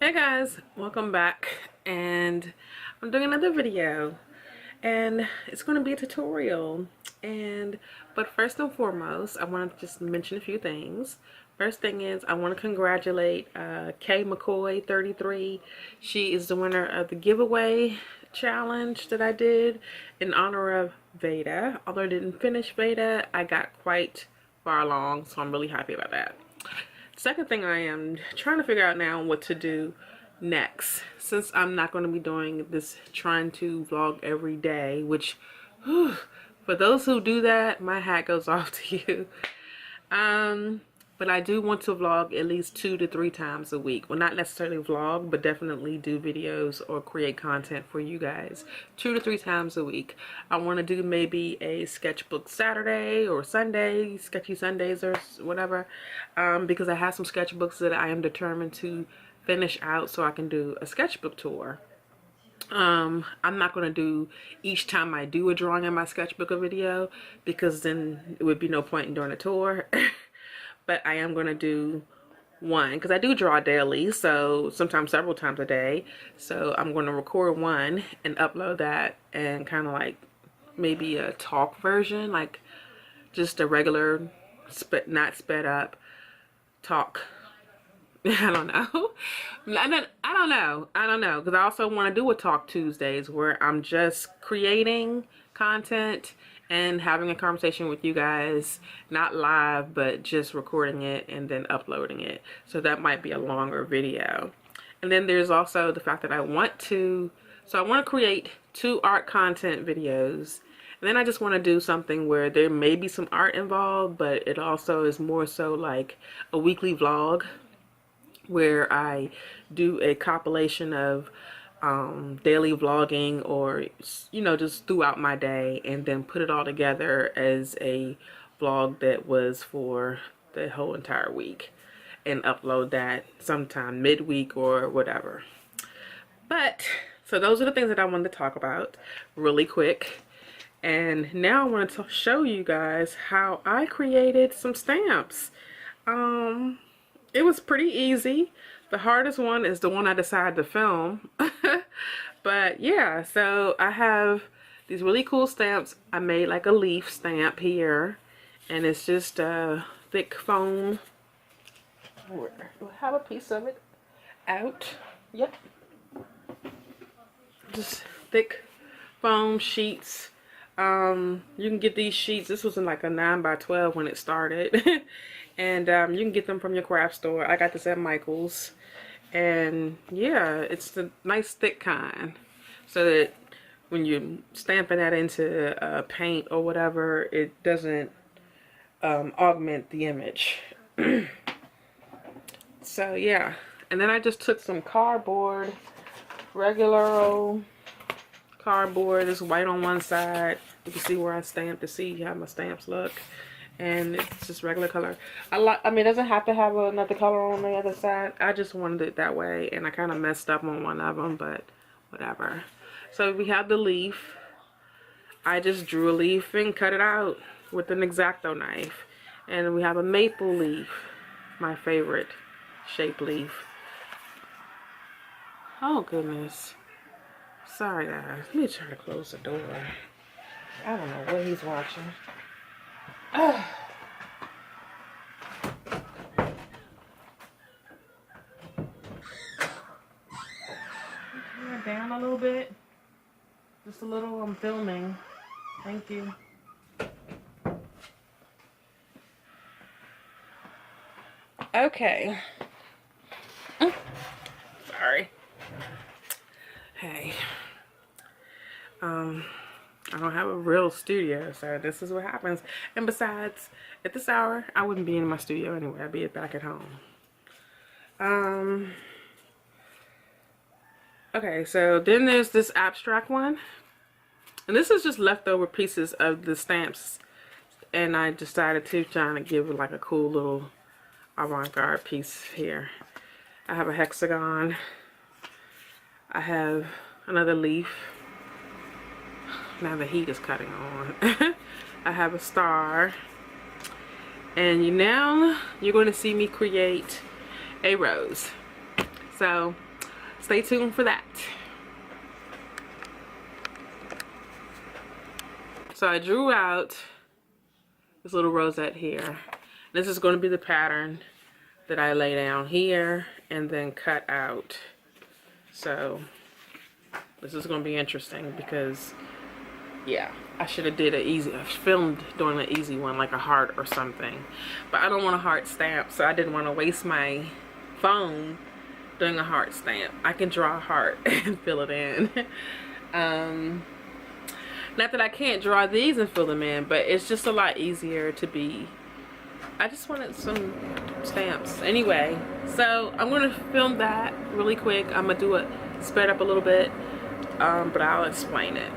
Hey guys, welcome back, and I'm doing another video, and it's going to be a tutorial. But first and foremost, I want to just mention a few things. First thing is, I want to congratulate Kay McCoy 33. She is the winner of the giveaway challenge that I did in honor of Veda. Although I didn't finish Veda, I got quite far along, so I'm really happy about that. Second thing, I am trying to figure out now what to do next, since I'm not going to be doing this trying to vlog every day, which for those who do that, my hat goes off to you. But I do want to vlog at least 2 to 3 times a week. Well, not necessarily vlog, but definitely do videos or create content for you guys 2 to 3 times a week. I want to do maybe a sketchbook Saturday or Sunday, sketchy Sundays or whatever, because I have some sketchbooks that I am determined to finish out so I can do a sketchbook tour. I'm not going to do each time I do a drawing in my sketchbook a video, because then it would be no point in doing a tour. But I am going to do one, because I do draw daily, so sometimes several times a day. So I'm going to record one and upload that, and kind of like maybe a talk version, like just a regular, not sped up talk. I don't know. I don't know, because I also want to do a Talk Tuesdays where I'm just creating content and having a conversation with you guys, not live, but just recording it and then uploading it. So that might be a longer video. And then there's also the fact that I want to create 2 art content videos. And then I just want to do something where there may be some art involved, but it also is more so like a weekly vlog, where I do a compilation of daily vlogging, or just throughout my day, and then put it all together as a vlog that was for the whole entire week, and upload that sometime midweek or whatever. But so those are the things that I wanted to talk about really quick. And now I want to show you guys how I created some stamps. It was pretty easy. The hardest one is the one I decided to film. But yeah, so I have these really cool stamps. I made like a leaf stamp here, and it's just a thick foam. We'll have a piece of it out. Yep. Just thick foam sheets. You can get these sheets. This was in like a 9x12 when it started. And you can get them from your craft store. I got this at Michael's. And yeah, it's the nice thick kind, so that when you're stamping that into paint or whatever, it doesn't augment the image. So yeah, and then I just took some cardboard, regular old cardboard. It's white on one side. You can see where I stamped to see how my stamps look. And it's just regular color. I mean, it doesn't have to have another color on the other side. I just wanted it that way, and I kind of messed up on one of them, but whatever. So we have the leaf. I just drew a leaf and cut it out with an X-Acto knife. And we have a maple leaf, my favorite shape leaf. Oh goodness. Sorry guys. Let me try to close the door. I don't know what he's watching. Down a little bit. Just a little. I'm filming. Thank you. Okay. Sorry. Hey. I don't have a real studio, so this is what happens. And besides, at this hour, I wouldn't be in my studio anyway. I'd be back at home. Okay, so then there's this abstract one. And this is just leftover pieces of the stamps. And I decided to try to give it like a cool little avant-garde piece here. I have a hexagon. I have another leaf. Now the heat is cutting on. I have a star. And now you're going to see me create a rose. So stay tuned for that. So I drew out this little rosette here. This is going to be the pattern that I lay down here and then cut out. So this is going to be interesting because, yeah, I should have did I filmed doing an easy one like a heart or something. But I don't want a heart stamp, so I didn't want to waste my phone doing a heart stamp. I can draw a heart and fill it in. Not that I can't draw these and fill them in, but it's just a lot easier to be. I just wanted some stamps. Anyway, so I'm going to film that really quick. I'm going to do it sped up a little bit, but I'll explain it.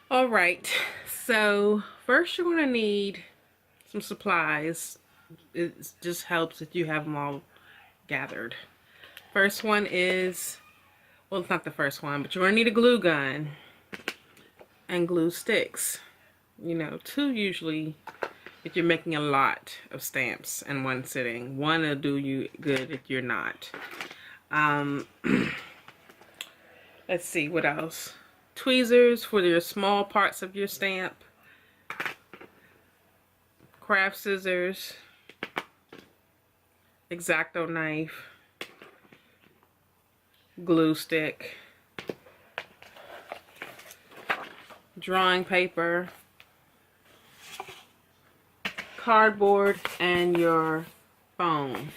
Alright, so first you're going to need some supplies. It just helps if you have them all gathered. First one is, well, it's not the first one, but you're going to need a glue gun and glue sticks. You know, 2 usually if you're making a lot of stamps in one sitting. 1 will do you good if you're not. Let's see, what else? Tweezers for your small parts of your stamp, craft scissors, X-Acto knife, glue stick, drawing paper, cardboard, and your phone.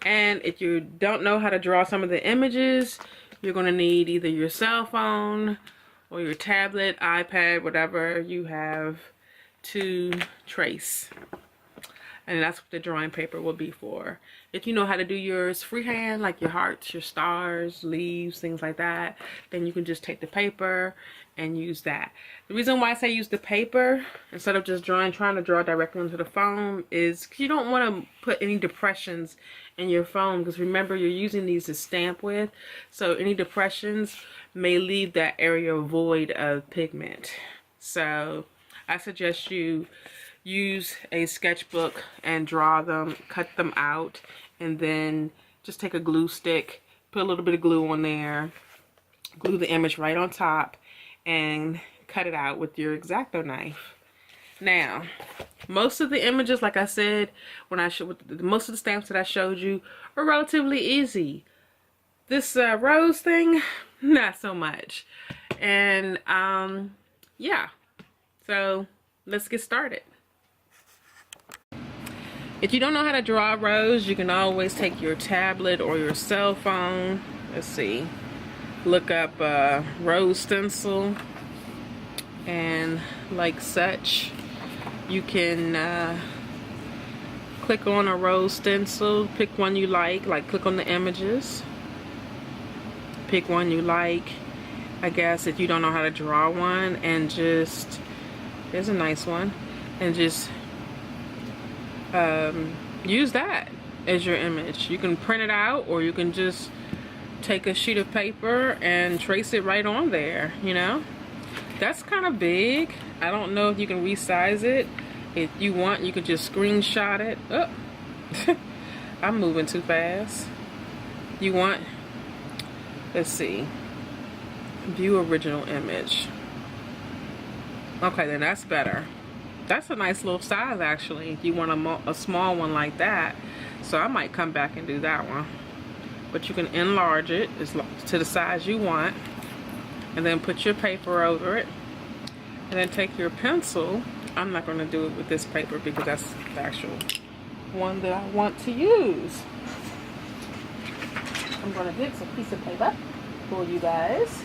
And if you don't know how to draw some of the images, you're going to need either your cell phone or your tablet, iPad, whatever you have to trace. And that's what the drawing paper will be for. If you know how to do yours freehand, like your hearts, your stars, leaves, things like that, then you can just take the paper and use that. The reason why I say use the paper instead of just trying to draw directly onto the phone is you don't want to put any depressions in your phone, because remember, you're using these to stamp with, so any depressions may leave that area void of pigment. So I suggest you use a sketchbook and draw them, cut them out, and then just take a glue stick, put a little bit of glue on there, glue the image right on top, and cut it out with your X-Acto knife. Now, most of the images, like I said, when I showed most of the stamps that I showed you, are relatively easy. This rose thing, not so much. And yeah, so let's get started. If you don't know how to draw a rose, you can always take your tablet or your cell phone. Let's see, look up rose stencil, and like such, you can click on a rose stencil, pick one you like click on the images, pick one you like, I guess, if you don't know how to draw one, and just, there's a nice one, and just use that as your image. You can print it out, or you can just take a sheet of paper and trace it right on there, you know. That's kind of big. I don't know if you can resize it. If you want, you could just screenshot it. Oh, I'm moving too fast. You want, let's see, view original image. Okay, then that's better. That's a nice little size, actually, if you want a small one like that. So I might come back and do that one. But you can enlarge it to the size you want, and then put your paper over it, and then take your pencil. I'm not going to do it with this paper because that's the actual one that I want to use. I'm going to get some piece of paper for you guys.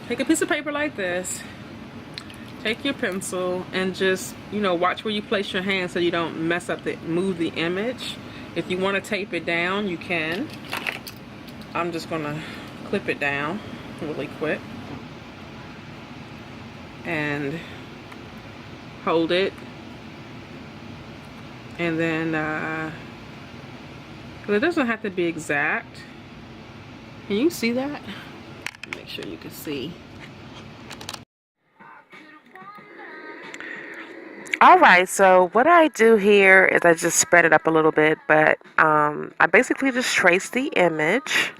Take a piece of paper like this, take your pencil, and just, you know, watch where you place your hand so you don't mess up move the image. If you want to tape it down, you can. I'm just gonna clip it down really quick and hold it, and then because it doesn't have to be exact. Can you see that? Make sure you can see. Alright, so what I do here is I just spread it up a little bit, but I basically just trace the image,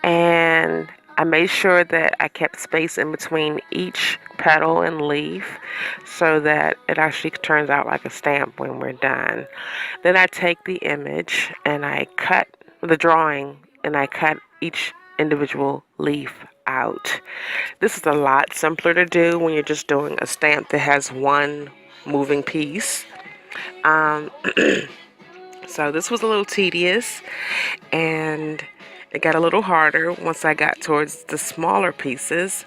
and I made sure that I kept space in between each petal and leaf so that it actually turns out like a stamp when we're done. Then I take the image and I cut the drawing, and I cut each individual leaf out. This is a lot simpler to do when you're just doing a stamp that has one moving piece. So this was a little tedious, and it got a little harder once I got towards the smaller pieces.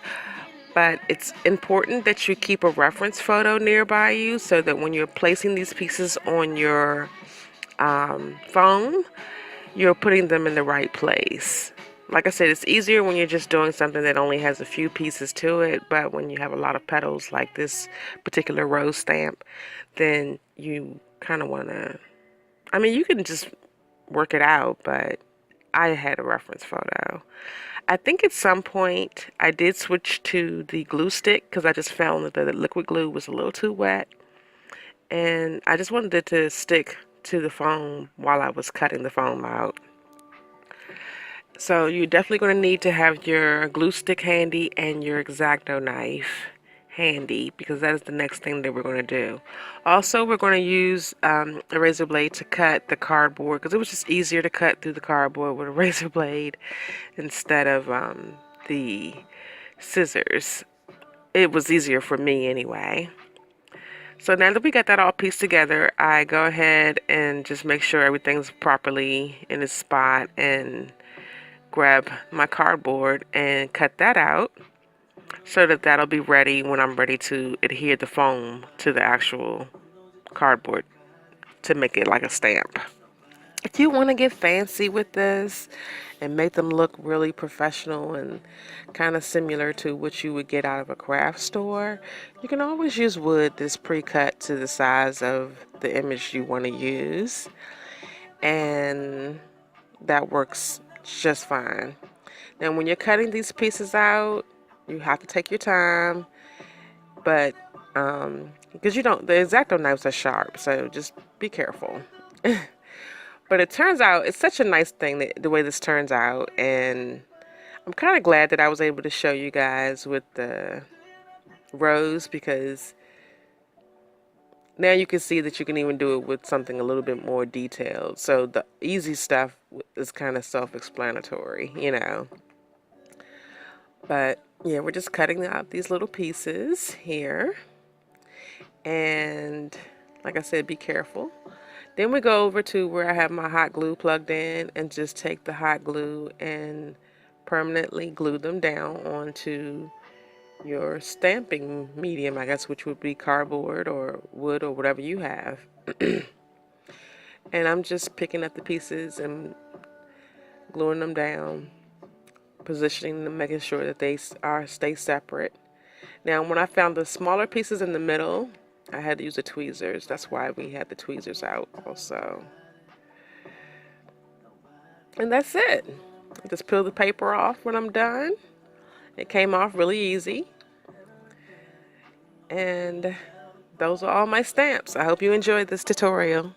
But it's important that you keep a reference photo nearby you so that when you're placing these pieces on your phone, you're putting them in the right place. Like I said, it's easier when you're just doing something that only has a few pieces to it, but when you have a lot of petals like this particular rose stamp, then you kind of want to, I mean, you can just work it out, but I had a reference photo. I think at some point I did switch to the glue stick because I just found that the liquid glue was a little too wet, and I just wanted it to stick to the foam while I was cutting the foam out. So you're definitely going to need to have your glue stick handy and your X-Acto knife handy, because that is the next thing that we're going to do. Also, we're going to use a razor blade to cut the cardboard, because it was just easier to cut through the cardboard with a razor blade instead of the scissors. It was easier for me anyway. So now that we got that all pieced together, I go ahead and just make sure everything's properly in its spot and grab my cardboard and cut that out so that that'll be ready when I'm ready to adhere the foam to the actual cardboard to make it like a stamp. If you want to get fancy with this and make them look really professional and kind of similar to what you would get out of a craft store, you can always use wood that's pre-cut to the size of the image you want to use, and that works just fine. Now when you're cutting these pieces out, you have to take your time, but because the X-Acto knives are sharp, so just be careful. But it turns out it's such a nice thing the way this turns out, and I'm kind of glad that I was able to show you guys with the rose, because now you can see that you can even do it with something a little bit more detailed. So the easy stuff is kind of self-explanatory, you know. But yeah, we're just cutting out these little pieces here. And like I said, be careful. Then we go over to where I have my hot glue plugged in and just take the hot glue and permanently glue them down onto your stamping medium, I guess, which would be cardboard or wood or whatever you have. And I'm just picking up the pieces and gluing them down, positioning them, making sure that they stay separate. Now when I found the smaller pieces in the middle, I had to use the tweezers. That's why we had the tweezers out also. And that's it. I just peel the paper off when I'm done. It came off really easy. And those are all my stamps. I hope you enjoyed this tutorial.